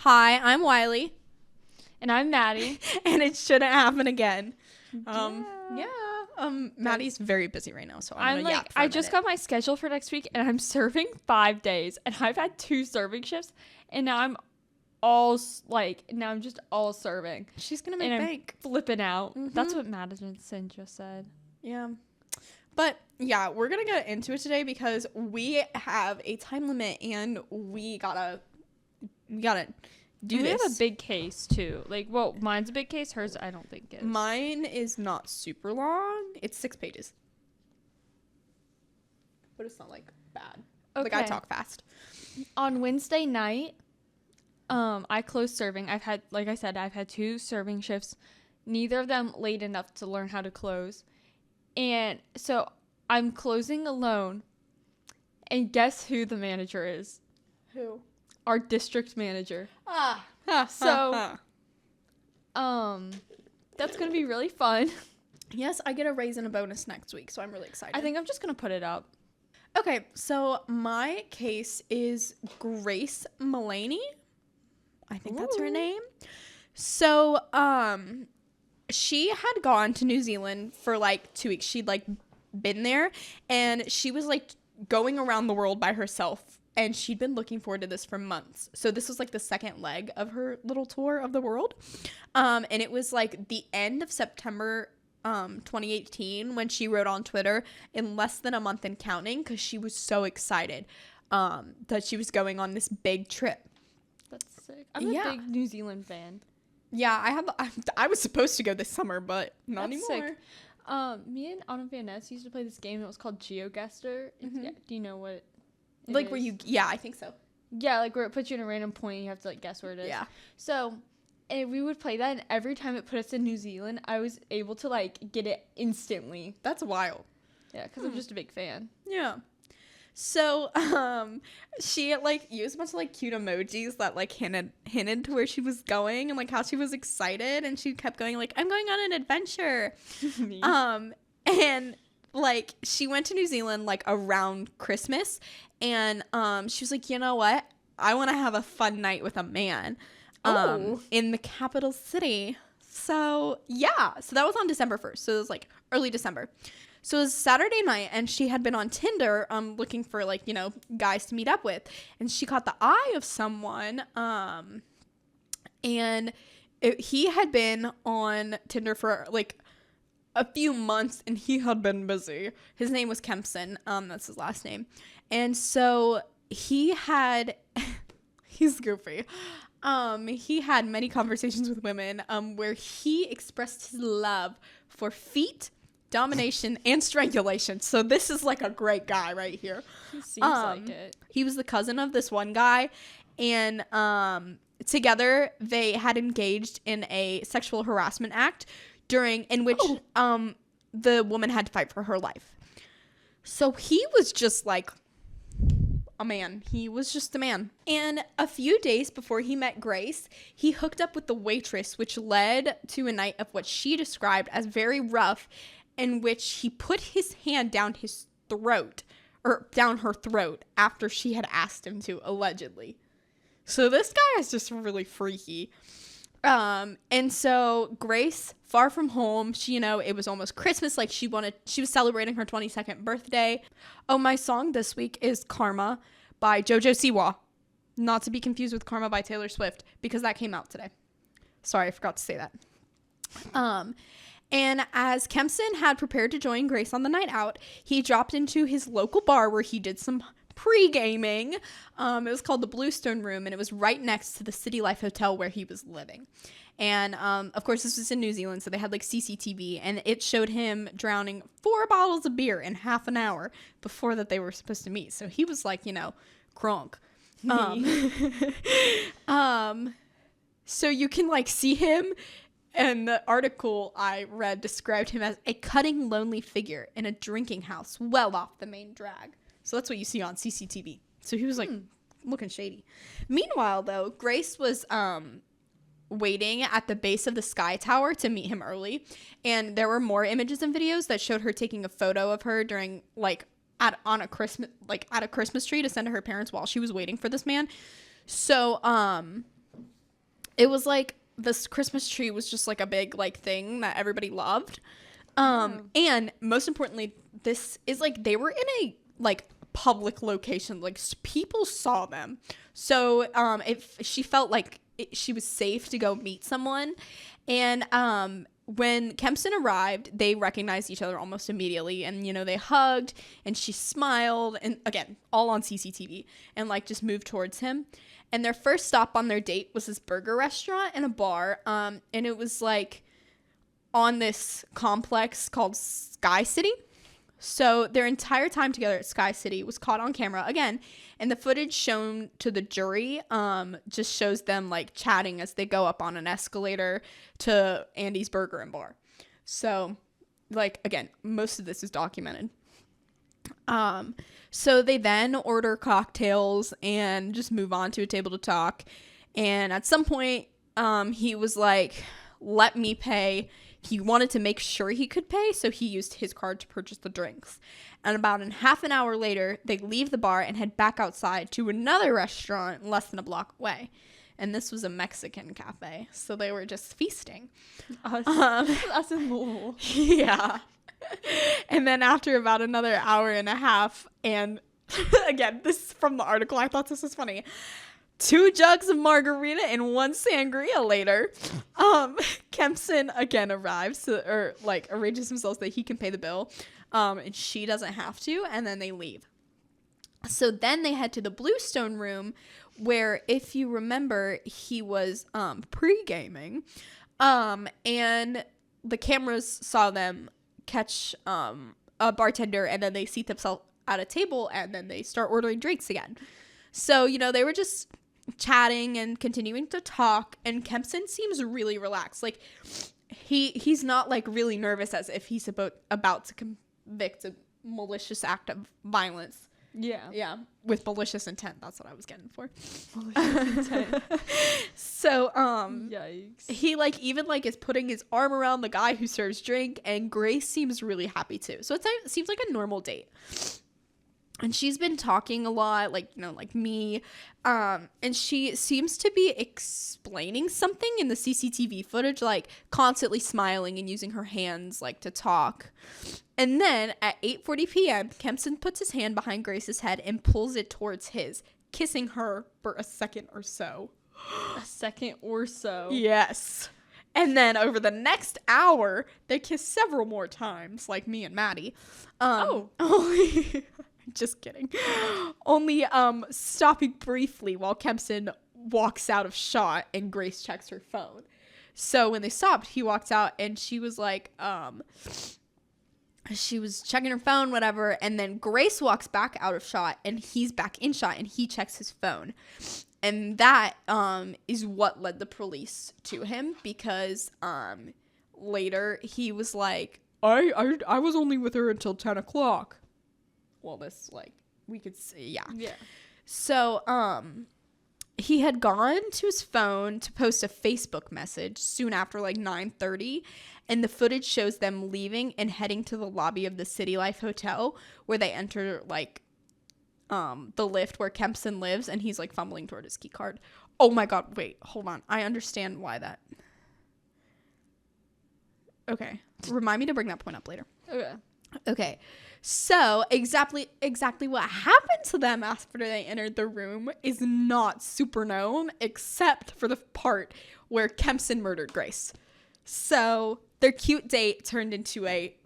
Hi, I'm Wiley. And I'm Maddie. And it shouldn't happen again. Yeah. Maddie's very busy right now, so I'm like, I just got my schedule for next week, and I'm serving 5 days, and I've had 2 serving shifts, and now I'm just all serving. She's gonna make and bank. I'm flipping out. Mm-hmm. That's what Madison just said. Yeah. But yeah, we're gonna get into it today because we have a time limit and we gotta do this. We have a big case too. Mine's a big case. Hers, I don't think is. Mine is not super long. It's 6 pages. But it's not bad. Okay. I talk fast. On Wednesday night, I closed serving. I've had 2 serving shifts. Neither of them late enough to learn how to close. And so I'm closing alone. And guess who the manager is? Who? Our district manager. So that's going to be really fun. Yes, I get a raise and a bonus next week, so I'm really excited. I think I'm just going to put it up. Okay, so my case is Grace Millane. I think that's her name. So, she had gone to New Zealand for 2 weeks. She'd been there, and she was going around the world by herself, and she'd been looking forward to this for months. So this was the second leg of her little tour of the world. And it was the end of September 2018 when she wrote on Twitter, in less than a month and counting, because she was so excited that she was going on this big trip. That's sick. I'm a big New Zealand fan. Yeah, I was supposed to go this summer, but not That's anymore. Sick. Me and Autumn Van Ness used to play this game. It was called GeoGuessr. Mm-hmm. Yeah, do you know what it where is? you? Yeah, I think so. Yeah, where it puts you in a random point and you have to guess where it is. Yeah. So, and we would play that, and every time it put us in New Zealand, I was able to get it instantly. That's wild. Yeah, because I'm just a big fan. Yeah. So, she used a bunch of cute emojis that hinted to where she was going and how she was excited, and she kept going I'm going on an adventure. And she went to New Zealand around Christmas, and she was you know what? I want to have a fun night with a man. In the capital city. So, yeah. So that was on December 1st. So it was early December. So it was Saturday night, and she had been on Tinder looking for guys to meet up with, and she caught the eye of someone, and he had been on Tinder for a few months, and he had been busy. His name was Kempson. That's his last name. And so he's goofy. He had many conversations with women where he expressed his love for feet, domination, and strangulation. So this is a great guy right here. He seems like it. He was the cousin of this one guy, and together they had engaged in a sexual harassment act in which the woman had to fight for her life. So he was just a man. He was just a man. And a few days before he met Grace, he hooked up with the waitress, which led to a night of what she described as very rough, in which he put his hand down her throat after she had asked him to, allegedly. So this guy is just really freaky. And so Grace, far from home, she, it was almost Christmas. She was celebrating her 22nd birthday. Oh, my song this week is Karma by Jojo Siwa. Not to be confused with Karma by Taylor Swift, because that came out today. Sorry, I forgot to say that. And as Kempson had prepared to join Grace on the night out, he dropped into his local bar where he did some pre-gaming. It was called the Bluestone Room, and it was right next to the City Life Hotel where he was living. And of course, this was in New Zealand, so they had CCTV, and it showed him drowning 4 bottles of beer in half an hour before that they were supposed to meet. So he was crunk. So you can see him. And the article I read described him as a cutting, lonely figure in a drinking house well off the main drag. So that's what you see on CCTV. So he was looking shady. Meanwhile, though, Grace was waiting at the base of the Sky Tower to meet him early. And there were more images and videos that showed her taking a photo of her during at a Christmas tree to send to her parents while she was waiting for this man. So it was like this Christmas tree was just like a big like thing that everybody loved. And most importantly, this is like they were in a like public location, like people saw them. So if she felt like she was safe to go meet someone. And when Kempson arrived, they recognized each other almost immediately, and they hugged, and she smiled, and again, all on CCTV, and like just moved towards him. And their first stop on their date was this burger restaurant and a bar, and it was like on this complex called Sky City. So their entire time together at Sky City was caught on camera again, and the footage shown to the jury just shows them like chatting as they go up on an escalator to Andy's Burger and Bar. So like again, most of this is documented. So they then order cocktails and just move on to a table to talk. And at some point, he was like, "Let me pay." He wanted to make sure he could pay, so he used his card to purchase the drinks. And about half an hour later, they leave the bar and head back outside to another restaurant less than a block away. And this was a Mexican cafe, so they were just feasting. Us in Louisville. Yeah. And then after about another hour and a half, and again, this is from the article, I thought this was funny. 2 jugs of margarita and 1 sangria later, Kempson again arrives arranges himself so that he can pay the bill, and she doesn't have to, and then they leave. So then they head to the Bluestone room, where, if you remember, he was pre-gaming, and the cameras saw them catch a bartender, and then they seat themselves at a table, and then they start ordering drinks again. So, they were just chatting and continuing to talk, and Kempson seems really relaxed. Like he's not like really nervous as if he's about to convict a malicious act of violence. Yeah, with malicious intent. That's what I was getting for. Malicious intent. So yikes. He like even like is putting his arm around the guy who serves drink, and Grace seems really happy too. So it seems like a normal date. And she's been talking a lot, like me, and she seems to be explaining something in the CCTV footage, like constantly smiling and using her hands like to talk. And then at 8:40 p.m., Kempson puts his hand behind Grace's head and pulls it towards his, kissing her for a second or so. A second or so? Yes. And then over the next hour, they kiss several more times, like me and Maddie. Just kidding. Only stopping briefly while Kempson walks out of shot and Grace checks her phone. So when they stopped, he walked out and she was like, she was checking her phone, whatever. And then Grace walks back out of shot and he's back in shot and he checks his phone. And that is what led the police to him, because later he was like, I was only with her until 10 o'clock. Well, this, like, we could see, yeah. So, he had gone to his phone to post a Facebook message soon after, like, 9:30, and the footage shows them leaving and heading to the lobby of the City Life Hotel, where they enter, like, the lift where Kempson lives, and he's, like, fumbling toward his key card. Oh, my God, wait, hold on. I understand why that. Okay. Remind me to bring that point up later. Okay. So exactly what happened to them after they entered the room is not super known, except for the part where Kempson murdered Grace. So their cute date turned into a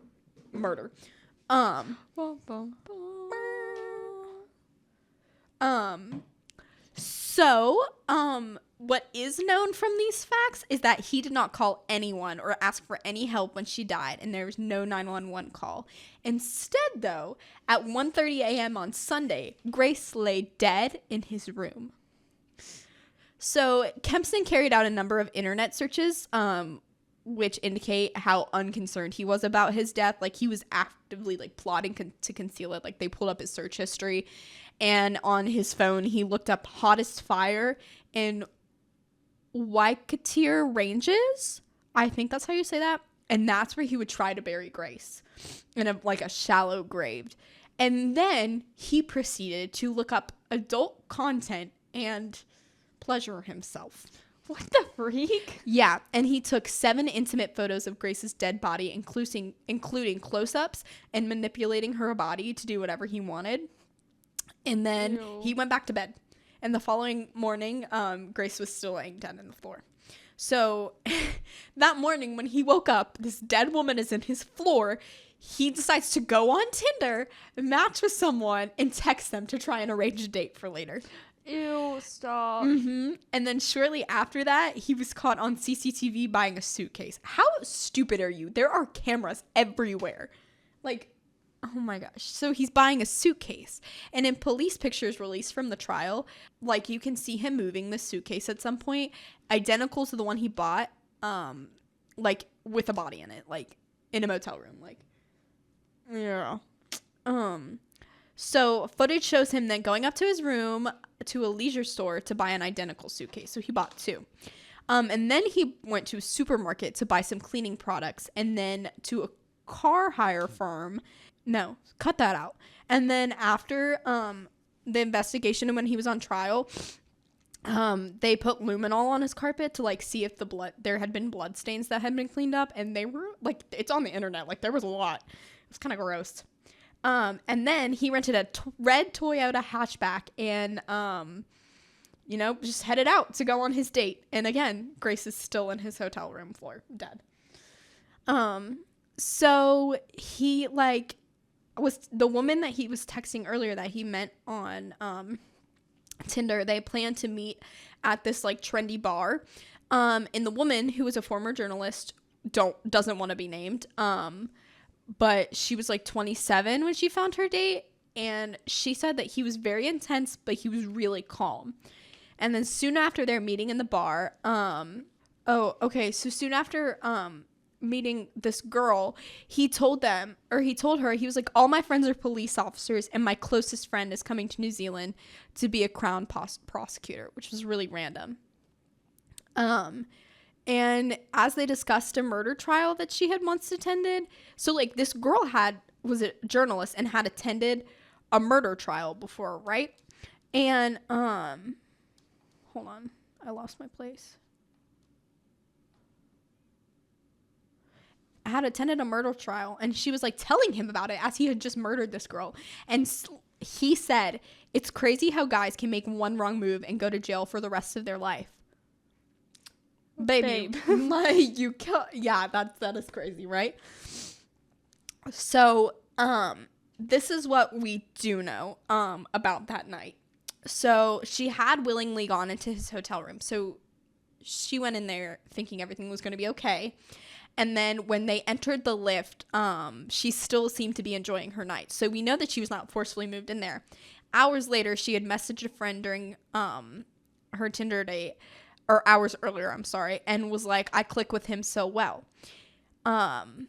murder. What is known from these facts is that he did not call anyone or ask for any help when she died, and there was no 911 call. Instead, though, at 1:30 a.m. on Sunday, Grace lay dead in his room. So Kempson carried out a number of internet searches, which indicate how unconcerned he was about his death. Like, he was actively like plotting to conceal it. Like, they pulled up his search history, and on his phone he looked up hottest fire in Waikatir Ranges. I think that's how you say that. And that's where he would try to bury Grace, in a shallow grave. And then he proceeded to look up adult content and pleasure himself. What the freak? Yeah, and he took 7 intimate photos of Grace's dead body, including close-ups and manipulating her body to do whatever he wanted. And then Ew. he went back to bed. And the following morning, Grace was still laying dead on the floor. So that morning when he woke up, this dead woman is in his floor. He decides to go on Tinder, match with someone, and text them to try and arrange a date for later. Ew, stop. And then shortly after that, he was caught on CCTV buying a suitcase. How stupid are you? There are cameras everywhere. Like, oh my gosh. So he's buying a suitcase. And in police pictures released from the trial, like you can see him moving the suitcase at some point, identical to the one he bought, like with a body in it, like in a motel room. Like, yeah. So footage shows him then going up to his room to a leisure store to buy an identical suitcase. So he bought 2. And then he went to a supermarket to buy some cleaning products, and then to a car hire firm. No, cut that out. And then after the investigation and when he was on trial, they put luminol on his carpet to like see if there had been blood stains that had been cleaned up, and they were like, it's on the internet, like there was a lot. It was kind of gross. And then he rented a red Toyota hatchback and, just headed out to go on his date. And again, Grace is still in his hotel room floor, dead. So he was the woman that he was texting earlier that he met on, Tinder. They planned to meet at this like trendy bar. And the woman, who was a former journalist, doesn't want to be named. But she was like 27 when she found her date, and she said that he was very intense, but he was really calm. And then soon after their meeting in the bar, so soon after meeting this girl, he told her, he was like, all my friends are police officers, and my closest friend is coming to New Zealand to be a crown prosecutor, which was really random. And as they discussed a murder trial that she had once attended, so like this girl was a journalist and had attended a murder trial before, right? And hold on, I lost my place. I had attended a murder trial, and she was like telling him about it as he had just murdered this girl. And he said, it's crazy how guys can make one wrong move and go to jail for the rest of their life. Babe. Like, that is crazy, right? So, this is what we do know, about that night. So, she had willingly gone into his hotel room. So, she went in there thinking everything was going to be okay. And then when they entered the lift, she still seemed to be enjoying her night. So, we know that she was not forcefully moved in there. Hours later, she had messaged a friend during, her Tinder date, or hours earlier, I'm sorry, and was like, I click with him so well. And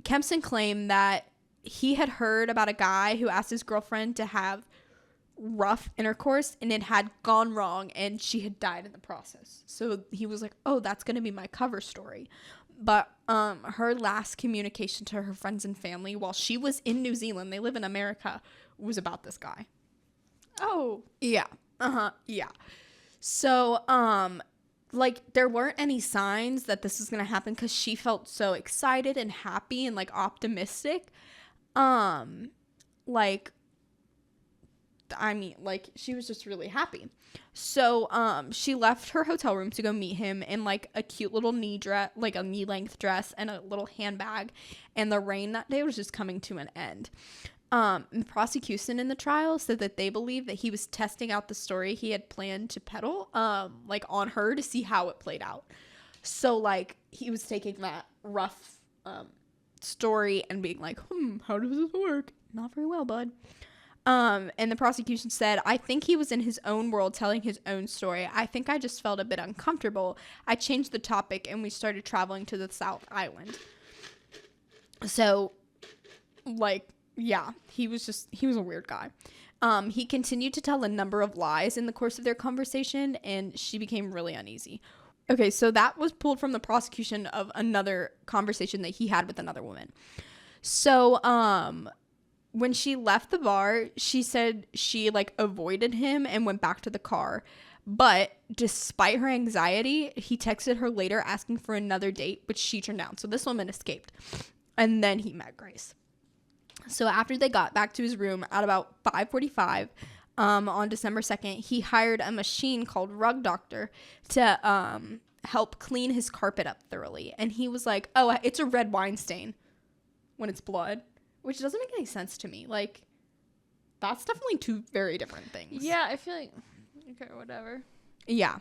Kempson claimed that he had heard about a guy who asked his girlfriend to have rough intercourse, and it had gone wrong, and she had died in the process. So he was like, oh, that's going to be my cover story. But her last communication to her friends and family while she was in New Zealand, they live in America, was about this guy. Oh. Yeah. Yeah. So, there weren't any signs that this was going to happen because she felt so excited and happy and, optimistic. She was just really happy. So, she left her hotel room to go meet him in, a cute little a knee-length dress and a little handbag. And the rain that day was just coming to an end. The prosecution in the trial said that they believe that he was testing out the story he had planned to peddle, on her to see how it played out. So, he was taking that rough, story and being like, how does this work? Not very well, bud. And the prosecution said, I think he was in his own world telling his own story. I think I just felt a bit uncomfortable. I changed the topic and we started traveling to the South Island. So, yeah, he was a weird guy. He continued to tell a number of lies in the course of their conversation, and she became really uneasy. Okay, so that was pulled from the prosecution of another conversation that he had with another woman. So, when she left the bar, she said she, avoided him and went back to the car. But despite her anxiety, he texted her later asking for another date, which she turned down. So this woman escaped. And then he met Grace. So after they got back to his room at about 5:45 on December 2nd, he hired a machine called Rug Doctor to help clean his carpet up thoroughly. And he was like, oh, it's a red wine stain when it's blood, which doesn't make any sense to me. Like, that's definitely two very different things. Yeah, I feel like, okay, whatever. Yeah.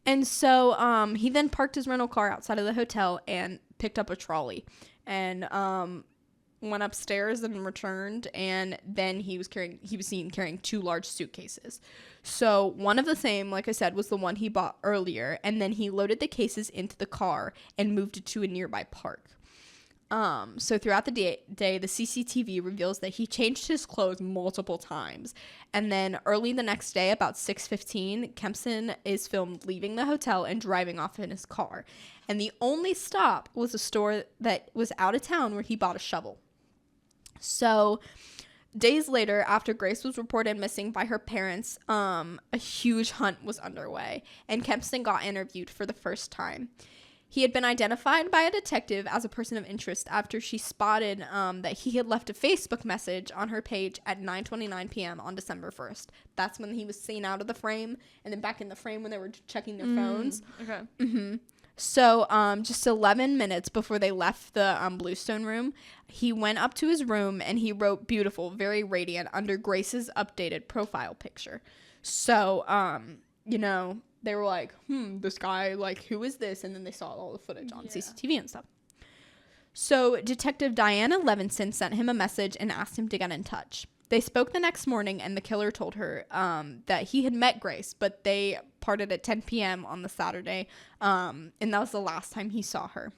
And so he then parked his rental car outside of the hotel and picked up a trolley and went upstairs and returned, and then he was seen carrying 2 large suitcases. So one of the same, like I said, was the one he bought earlier, and then he loaded the cases into the car and moved it to a nearby park. So throughout the day, the CCTV reveals that he changed his clothes multiple times. And then early the next day, about 6:15, Kempson is filmed leaving the hotel and driving off in his car. And the only stop was a store that was out of town where he bought a shovel. So days later, after Grace was reported missing by her parents, a huge hunt was underway, and Kempson got interviewed for the first time. He had been identified by a detective as a person of interest after she spotted that he had left a Facebook message on her page at 9:29 p.m. on December 1st. That's when he was seen out of the frame, and then back in the frame when they were checking their phones. Okay. Mm-hmm. So just 11 minutes before they left the Bluestone room, he went up to his room and he wrote "beautiful, very radiant" under Grace's updated profile picture. So, they were like, this guy, like, who is this? And then they saw all the footage on CCTV and stuff. So Detective Diana Levinson sent him a message and asked him to get in touch. They spoke the next morning, and the killer told her that he had met Grace, but they parted at 10 p.m. on the Saturday, and that was the last time he saw her.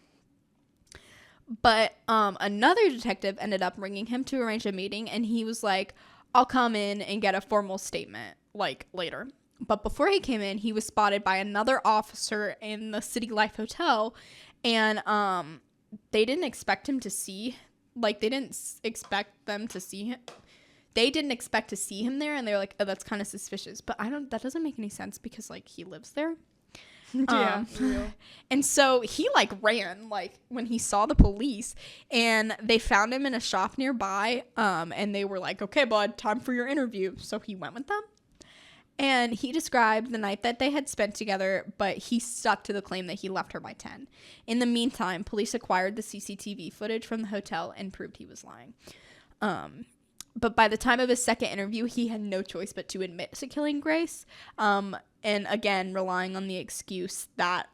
But another detective ended up ringing him to arrange a meeting, and he was like, I'll come in and get a formal statement, like, later. But before he came in, he was spotted by another officer in the City Life Hotel, and they didn't expect him to see, like, they didn't expect them to see him. They didn't expect to see him there, and they were like, oh, that's kind of suspicious. But that doesn't make any sense because, like, he lives there. Yeah. And so he, like, ran, like, when he saw the police, and they found him in a shop nearby, and they were like, okay, bud, time for your interview. So he went with them. And he described the night that they had spent together, but he stuck to the claim that he left her by 10. In the meantime, police acquired the CCTV footage from the hotel and proved he was lying. But by the time of his second interview, he had no choice but to admit to killing Grace. And again, relying on the excuse that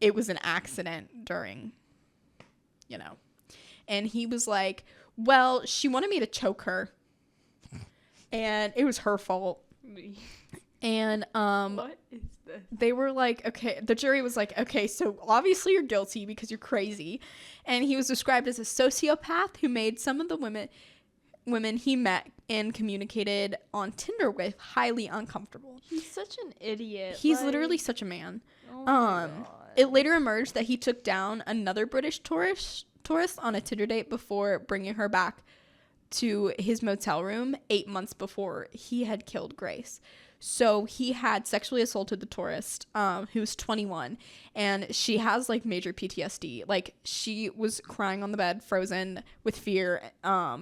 it was an accident during, And he was like, well, she wanted me to choke her. And it was her fault. And what is this? They were like, okay, the jury was like, okay, so obviously you're guilty because you're crazy. And he was described as a sociopath who made some of the women he met and communicated on Tinder with highly uncomfortable. He's such an idiot. He's literally such a man. Oh my God. It later emerged that he took down another British tourist on a Tinder date before bringing her back to his motel room 8 months before he had killed Grace. So he had sexually assaulted the tourist, who was 21, and she has, like, major PTSD. Like, she was crying on the bed, frozen with fear,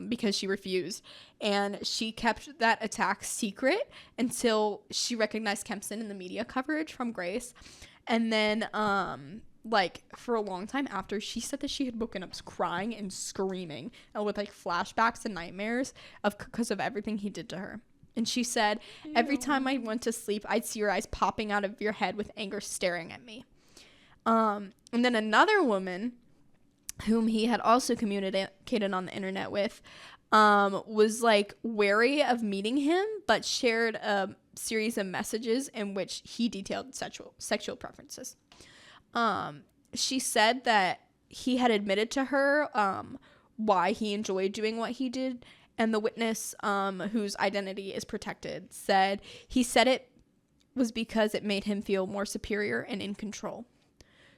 because she refused. And she kept that attack secret until she recognized Kempson in the media coverage from Grace. And then, for a long time after, she said that she had woken up crying and screaming and with, like, flashbacks and nightmares because of everything he did to her. And she said, every time I went to sleep, I'd see your eyes popping out of your head with anger staring at me. And then another woman whom he had also communicated on the internet with was, like, wary of meeting him, but shared a series of messages in which he detailed sexual preferences. She said that he had admitted to her why he enjoyed doing what he did, and the witness, whose identity is protected, said he said it was because it made him feel more superior and in control.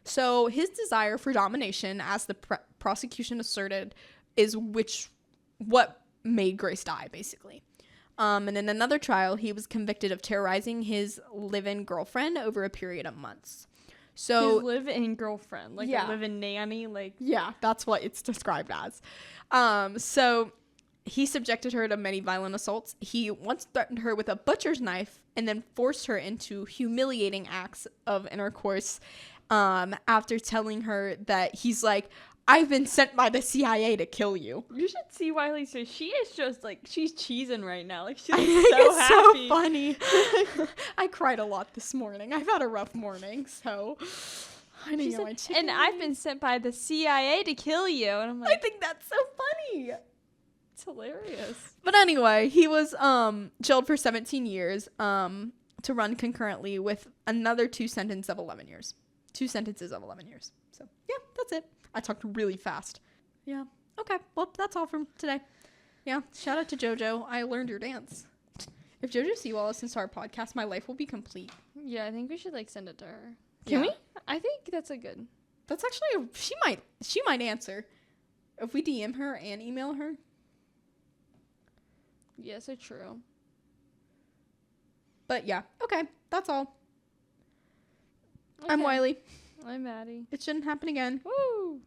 So his desire for domination, as the prosecution asserted, is what made Grace die, basically. And in another trial, he was convicted of terrorizing his live-in girlfriend over a period of months. So his live-in girlfriend, like yeah. a live-in nanny, like yeah, that's what it's described as. So he subjected her to many violent assaults. He once threatened her with a butcher's knife and then forced her into humiliating acts of intercourse after telling her that he's like, I've been sent by the CIA to kill you. you should see Wiley. So she is just like, she's cheesing right now. Like she's I think so it's happy. so funny. I cried a lot this morning. I've had a rough morning, so I didn't get my chicken. And I've been sent by the CIA to kill you. And I'm I like, think that's so funny. it's hilarious. But anyway, he was jailed for 17 years to run concurrently with another 2 sentences of 11 years. 2 sentences of 11 years. So, yeah, that's it. I talked really fast. Yeah. Okay. Well, that's all from today. Yeah. Shout out to Jojo. I learned your dance. If Jojo Siwa listens to our podcast, my life will be complete. Yeah, I think we should like send it to her. Can we? I think that's a good. That's actually she might answer if we DM her and email her. Yeah, so true. But yeah. Okay. That's all. Okay. I'm Wiley. I'm Maddie. It shouldn't happen again. Woo!